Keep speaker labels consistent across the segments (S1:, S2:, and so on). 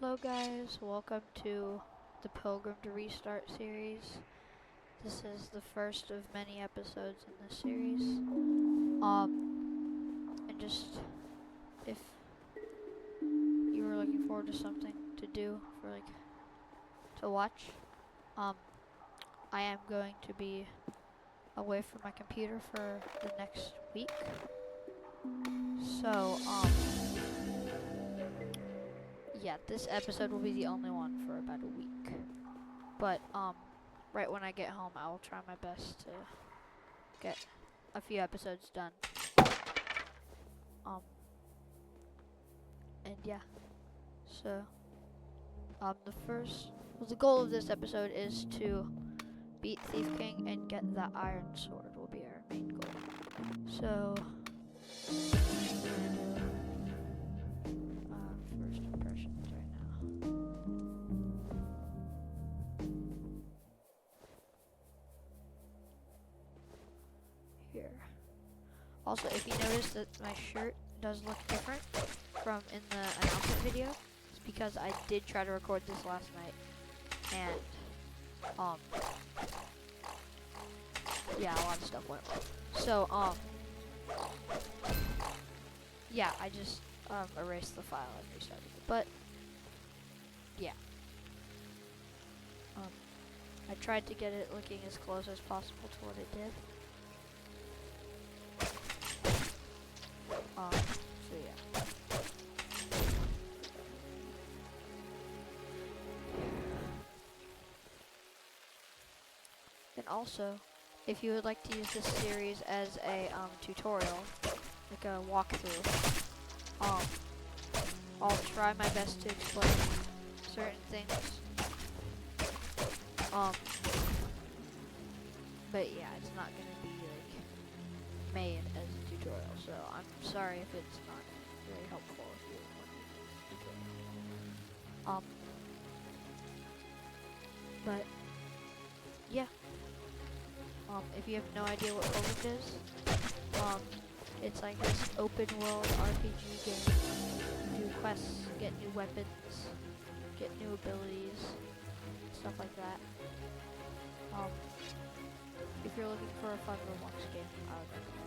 S1: Hello guys, welcome to the Pilgrimmed Restart series. This is the first of many episodes in this series. And just if you were looking forward to something to do to watch, I am going to be away from my computer for the next week. So, yeah, this episode will be the only one for about a week. But, right when I get home, I will try my best to get a few episodes done. And yeah. So, the goal of this episode is to beat Thief King and get that iron sword will be our main goal. So, first impressions right now. Here. Also, if you notice that my shirt does look different from in the announcement video, it's because I did try to record this last night, and yeah, a lot of stuff went wrong. So yeah, I just erased the file and restarted it. But yeah, I tried to get it looking as close as possible to what it did. So yeah. And also, if you would like to use this series as a tutorial, like a walkthrough, I'll try my best to explain certain things. But yeah, it's not gonna be like made as a tutorial, so I'm sorry if it's not very helpful if you want to use tutorial. But yeah. If you have no idea what pilgrimmed is, it's like this open world RPG game. You do quests, get new weapons, get new abilities, stuff like that. If you're looking for a fun Roblox game, I would recommend it.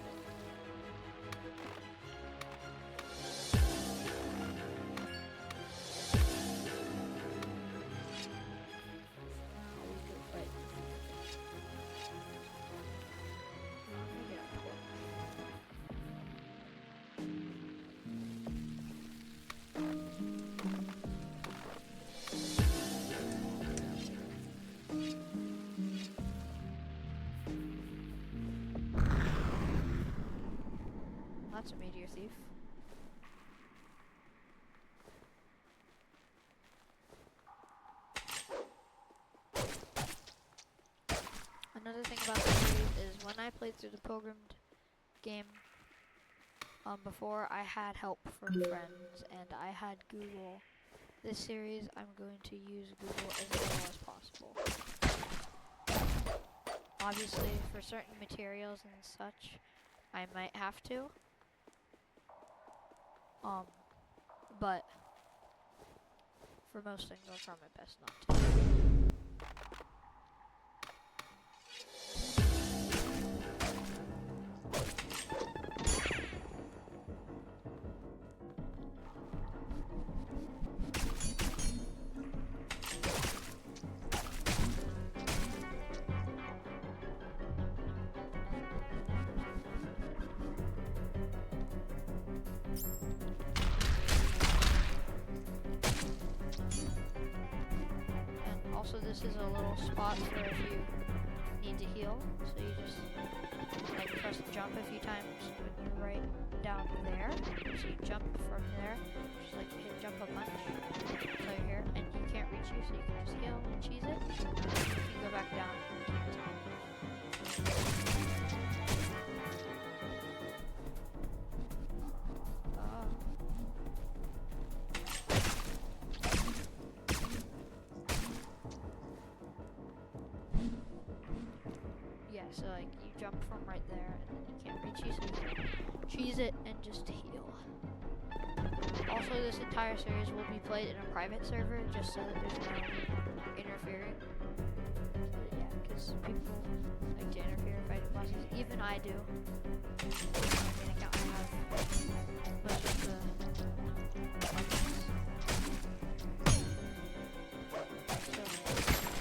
S1: That's a meteor thief. Another thing about this series is when I played through the Pilgrimmed game before, I had help from friends and I had Google. This series, I'm going to use Google as little as possible. Obviously, for certain materials and such, I might have to. But for most things, I'll try my best not to. Also, this is a little spot for if you need to heal. So you just press jump a few times when you're right down there. So you jump from there, just hit jump a bunch until you're here, and he can't reach you, so you can just heal and cheese it. You can go back down. So you jump from right there, and then he can't reach you, so you can cheese it and just heal. Also, Actually, this entire series will be played in a private server, just so that there's no interfering. But yeah, because people like to interfere if I do bosses. Even I do. On my main account, I have most of the buttons. So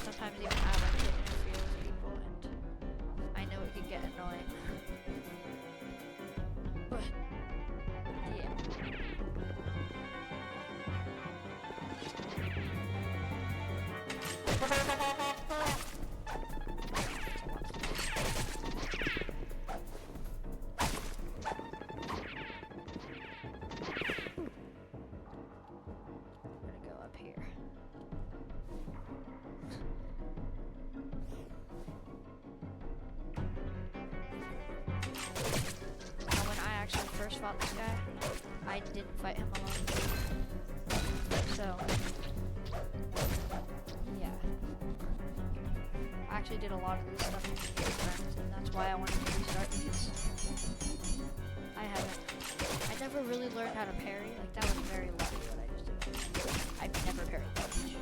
S1: sometimes even I like to interfere with people, and I know it can get annoying. But yeah. First fought this guy, I didn't fight him alone. So, yeah. I actually did a lot of this stuff with friends, and that's why I wanted to restart, because I never really learned how to parry. Like, that was very lucky what I just did. I've never parried that much.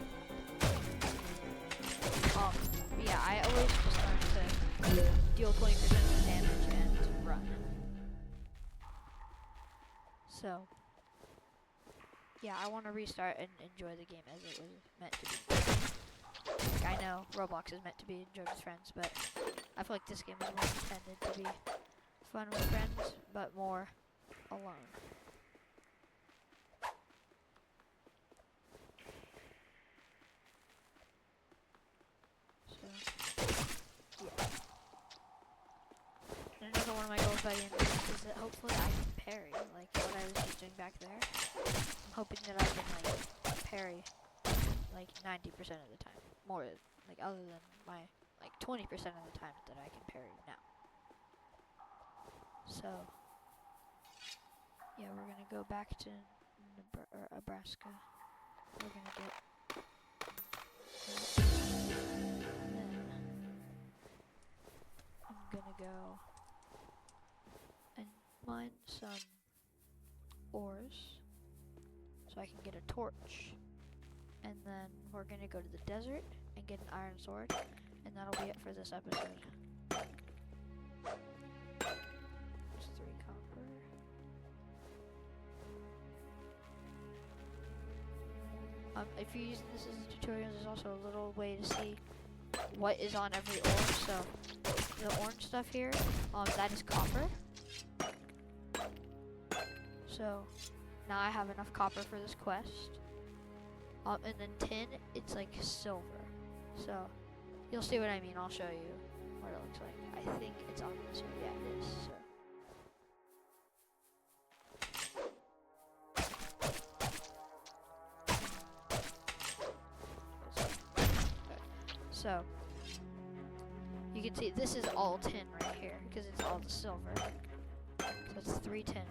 S1: But yeah, I always just learned to deal 20% of damage and run. So, yeah, I want to restart and enjoy the game as it was meant to be. Like, I know Roblox is meant to be enjoyed with friends, but I feel like this game is more intended to be fun with friends, but more alone. So, yeah. And another one of my goals by the end of this is that hopefully I can parry, like what I was just doing back there. I'm hoping that I can, like, parry, like, 90% of the time. More, like, other than my, like, 20% of the time that I can parry now. So, yeah, we're gonna go back to Nebraska. We're gonna get... And then I'm gonna go and mine some ores so I can get a torch, and then we're gonna go to the desert and get an iron sword, and that'll be it for this episode. There's 3 copper. If you're using this as a tutorial, there's also a little way to see what is on every ore. So the orange stuff here, that is copper. So now I have enough copper for this quest. And then tin, it's like silver. So you'll see what I mean. I'll show you what it looks like. I think it's on this one. Yeah, it is. So you can see this is all tin right here because it's all the silver. So it's 3 tin.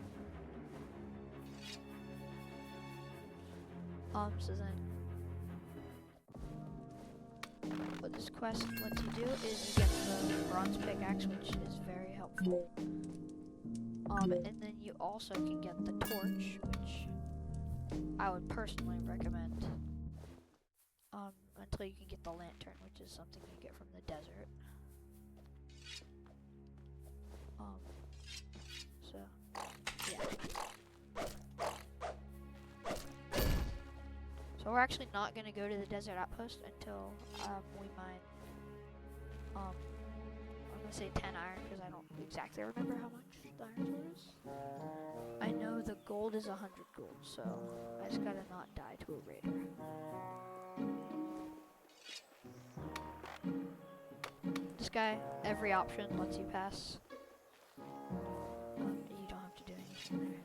S1: So then what this quest lets you do is you get the bronze pickaxe, which is very helpful. And then you also can get the torch, which I would personally recommend. Until you can get the lantern, which is something you get from the desert. So yeah. So we're actually not gonna go to the desert outpost until we mine. I'm gonna say 10 iron because I don't exactly remember how much the iron sword is. I know the gold is 100 gold, so I just gotta not die to a raider. This guy, every option lets you pass. You don't have to do anything there.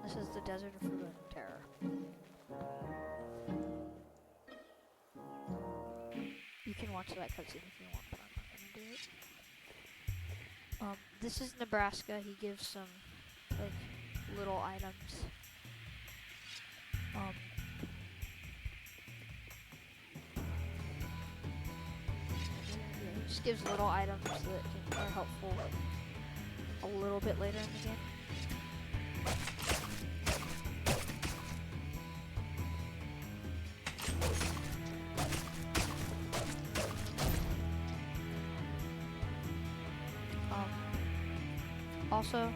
S1: This is the desert of forbidden terror. You can watch that cutscene if you want, but I'm not gonna do it. This is Nebraska. He gives some, like, little items. He just gives little items that are helpful a little bit later in the game. Also,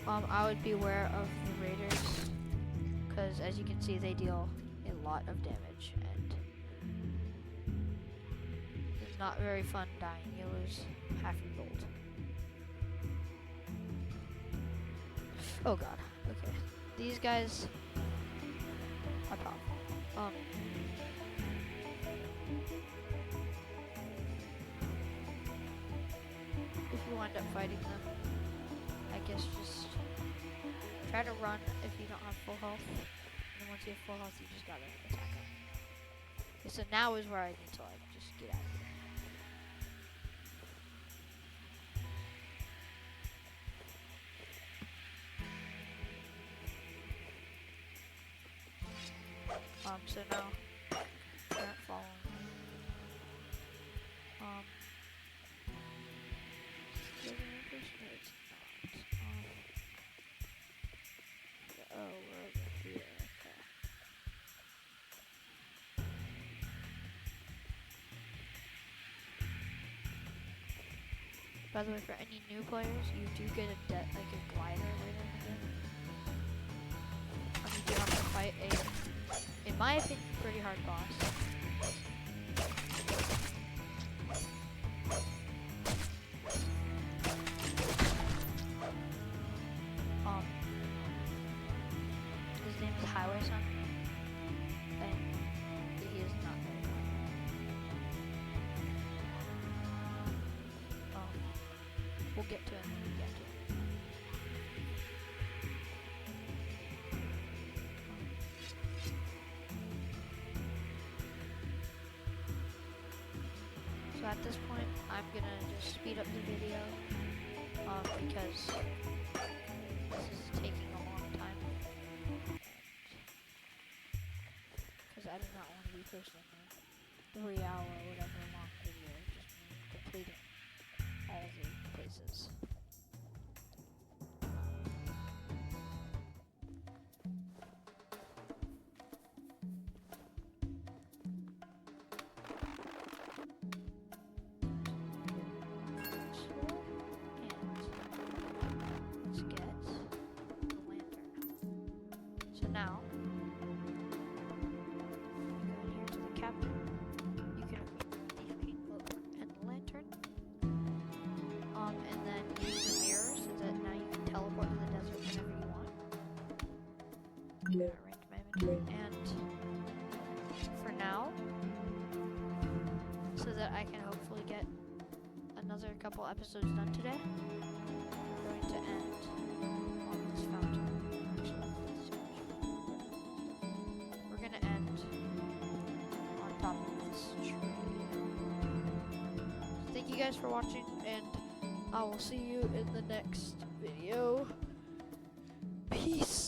S1: I would beware of the raiders, because as you can see, they deal a lot of damage, and it's not very fun dying. You lose half your gold. Oh god. Okay. These guys are powerful. If you wind up fighting them, I guess just try to run if you don't have full health. And then once you have full health, you just gotta attack them. Okay, so now is where I need to like just get out of here. So now they aren't following me. Is it an person? No, it's not. Oh, we're over here. Okay. By the way, for any new players, you do get a like a glider later in the game. You do have to fight a, in my opinion, pretty hard boss. His name is Highway Son, and he is not very fun. We'll get to him when we get to him. So at this point, I'm gonna just speed up the video, because this is taking a long time, because I do not want to be posting a 3 hour or whatever long video, just me completing all the places. Now, you go in here to the captain. You can remove the paintbook and the lantern. And then use the mirror so that now you can teleport to the desert whenever you want. Arrange my inventory. And for now, so that I can hopefully get another couple episodes done today, I'm going to end on this fountain. Thank you guys for watching, and I will see you in the next video. Peace.